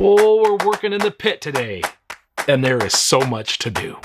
Oh, we're working in the pit today, and there is so much to do.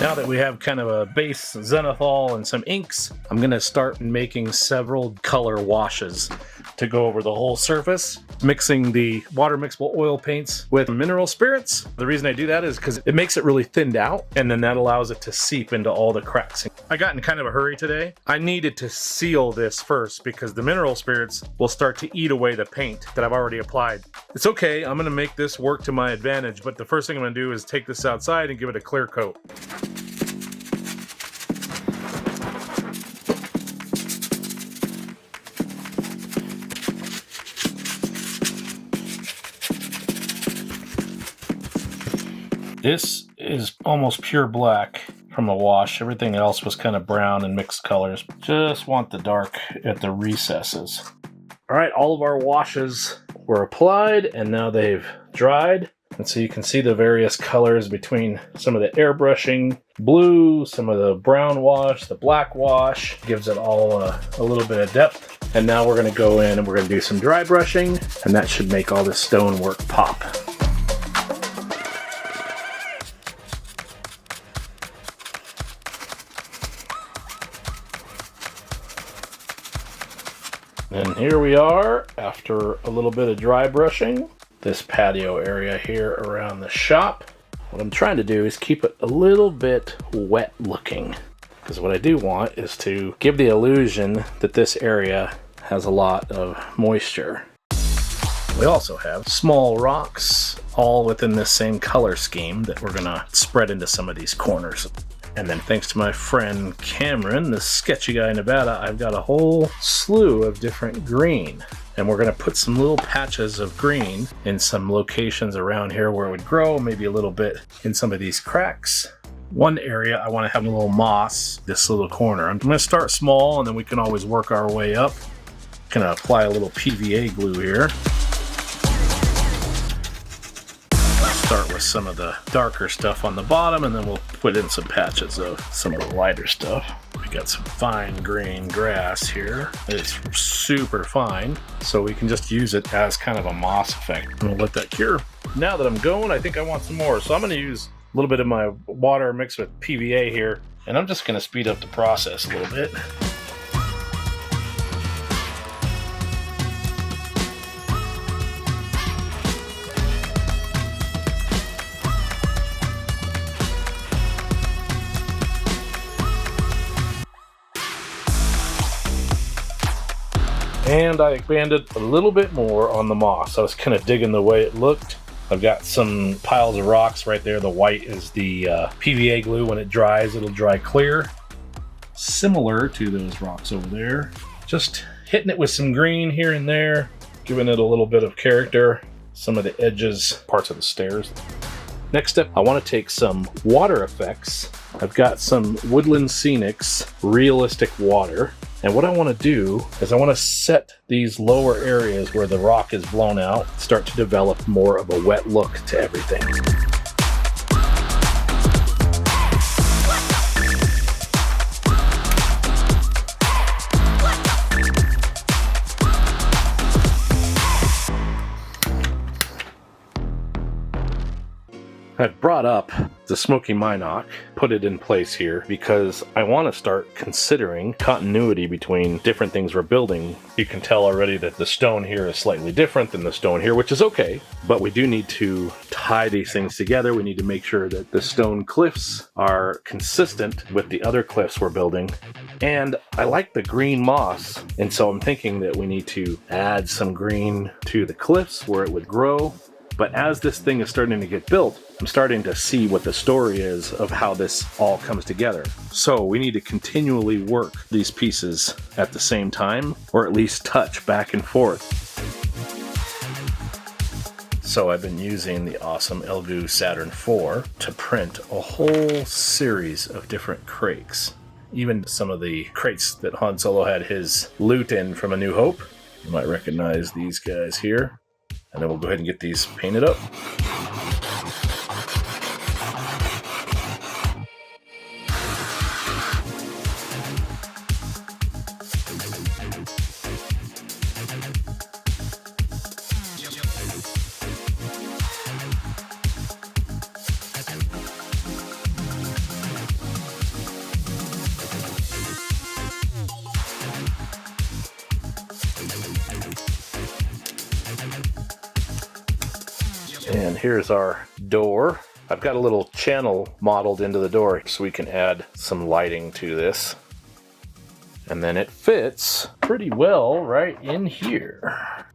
Now that we have kind of a base zenithal and some inks, I'm going to start making several color washes to go over the whole surface, mixing the water mixable oil paints with mineral spirits. The reason I do that is because it makes it really thinned out, and then that allows it to seep into all the cracks. I got in kind of a hurry today. I needed to seal this first because the mineral spirits will start to eat away the paint that I've already applied. It's okay, I'm going to make this work to my advantage, but the first thing I'm going to do is take this outside and give it a clear coat. This is almost pure black from the wash. Everything else was kind of brown and mixed colors. Just want the dark at the recesses. All right, all of our washes were applied and now they've dried. And so you can see the various colors between some of the airbrushing blue, some of the brown wash, the black wash. Gives it all a little bit of depth. And now we're gonna go in and we're gonna do some dry brushing, and that should make all this stonework pop. And here we are after a little bit of dry brushing. This patio area here around the shop. What I'm trying to do is keep it a little bit wet looking, because what I do want is to give the illusion that this area has a lot of moisture. We also have small rocks all within this same color scheme that we're gonna spread into some of these corners. And then thanks to my friend Cameron, this sketchy guy in Nevada, I've got a whole slew of different green. And we're gonna put some little patches of green in some locations around here where it would grow, maybe a little bit in some of these cracks. One area I wanna have a little moss, this little corner. I'm gonna start small and then we can always work our way up. Gonna apply a little PVA glue here. Start with some of the darker stuff on the bottom, and then we'll put in some patches of some of the lighter stuff. We got some fine green grass here. It's super fine, so we can just use it as kind of a moss effect. And we'll let that cure. Now that I'm going, I think I want some more, so I'm going to use a little bit of my water mixed with PVA here, and I'm just going to speed up the process a little bit. And I expanded a little bit more on the moss. I was kind of digging the way it looked. I've got some piles of rocks right there. The white is the PVA glue. When it dries, it'll dry clear. Similar to those rocks over there. Just hitting it with some green here and there, giving it a little bit of character. Some of the edges, parts of the stairs. Next up, I want to take some water effects. I've got some Woodland Scenics Realistic Water. And what I want to do is I want to set these lower areas where the rock is blown out, start to develop more of a wet look to everything. I've brought up the smoky Minoc, put it in place here, because I want to start considering continuity between different things we're building. You can tell already that the stone here is slightly different than the stone here, which is okay, but we do need to tie these things together. We need to make sure that the stone cliffs are consistent with the other cliffs we're building. And I like the green moss, and so I'm thinking that we need to add some green to the cliffs where it would grow. But as this thing is starting to get built, I'm starting to see what the story is of how this all comes together. So we need to continually work these pieces at the same time, or at least touch back and forth. So I've been using the awesome Elegoo Saturn IV to print a whole series of different crates. Even some of the crates that Han Solo had his loot in from A New Hope. You might recognize these guys here. And then we'll go ahead and get these painted up. And here's our door. I've got a little channel modeled into the door so we can add some lighting to this. And then it fits pretty well right in here.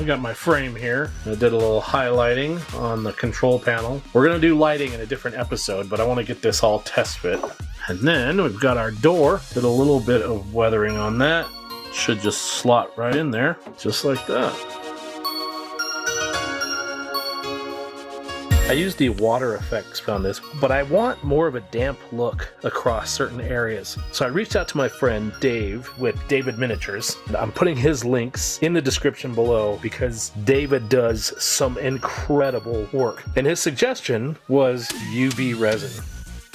I got my frame here. I did a little highlighting on the control panel. We're going to do lighting in a different episode, but I want to get this all test fit. And then we've got our door. Did a little bit of weathering on that. Should just slot right in there, just like that. I used the water effects on this, but I want more of a damp look across certain areas. So I reached out to my friend Dave with David Miniatures. I'm putting his links in the description below because David does some incredible work. And his suggestion was UV resin.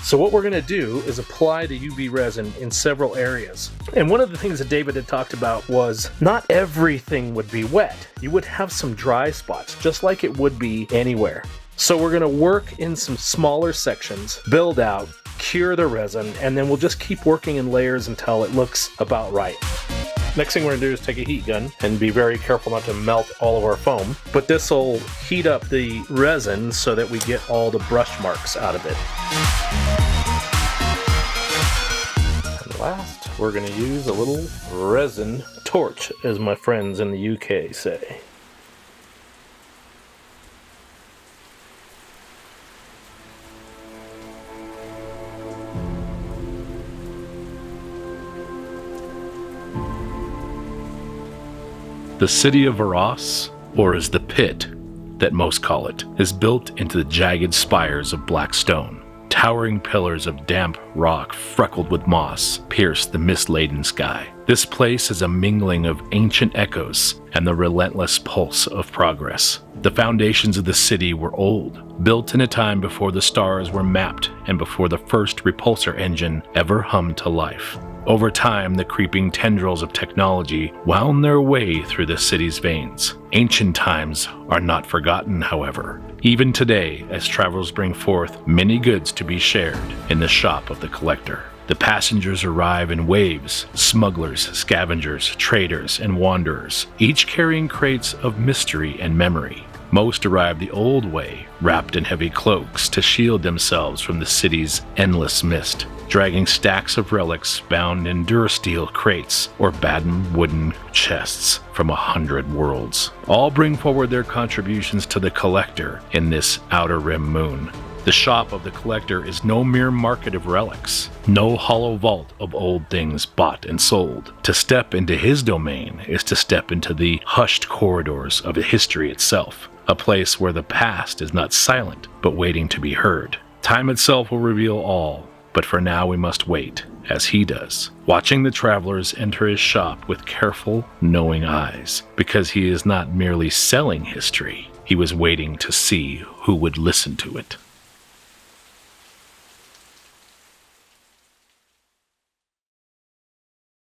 So what we're going to do is apply the UV resin in several areas. And one of the things that David had talked about was not everything would be wet. You would have some dry spots, just like it would be anywhere. So we're going to work in some smaller sections, build out, cure the resin, and then we'll just keep working in layers until it looks about right. Next thing we're going to do is take a heat gun and be very careful not to melt all of our foam. But this will heat up the resin so that we get all the brush marks out of it. And last, we're going to use a little resin torch, as my friends in the UK say. The city of Varos, or as the pit that most call it, is built into the jagged spires of black stone. Towering pillars of damp rock freckled with moss pierce the mist-laden sky. This place is a mingling of ancient echoes and the relentless pulse of progress. The foundations of the city were old, built in a time before the stars were mapped and before the first repulsor engine ever hummed to life. Over time, the creeping tendrils of technology wound their way through the city's veins. Ancient times are not forgotten, however, even today as travelers bring forth many goods to be shared in the shop of the collector. The passengers arrive in waves: smugglers, scavengers, traders, and wanderers, each carrying crates of mystery and memory. Most arrive the old way, wrapped in heavy cloaks to shield themselves from the city's endless mist, dragging stacks of relics bound in durasteel crates or batten wooden chests from 100 worlds. All bring forward their contributions to the Collector in this Outer Rim moon. The shop of the Collector is no mere market of relics, no hollow vault of old things bought and sold. To step into his domain is to step into the hushed corridors of history itself, a place where the past is not silent, but waiting to be heard. Time itself will reveal all, but for now we must wait, as he does, watching the travelers enter his shop with careful, knowing eyes, because he is not merely selling history, he was waiting to see who would listen to it.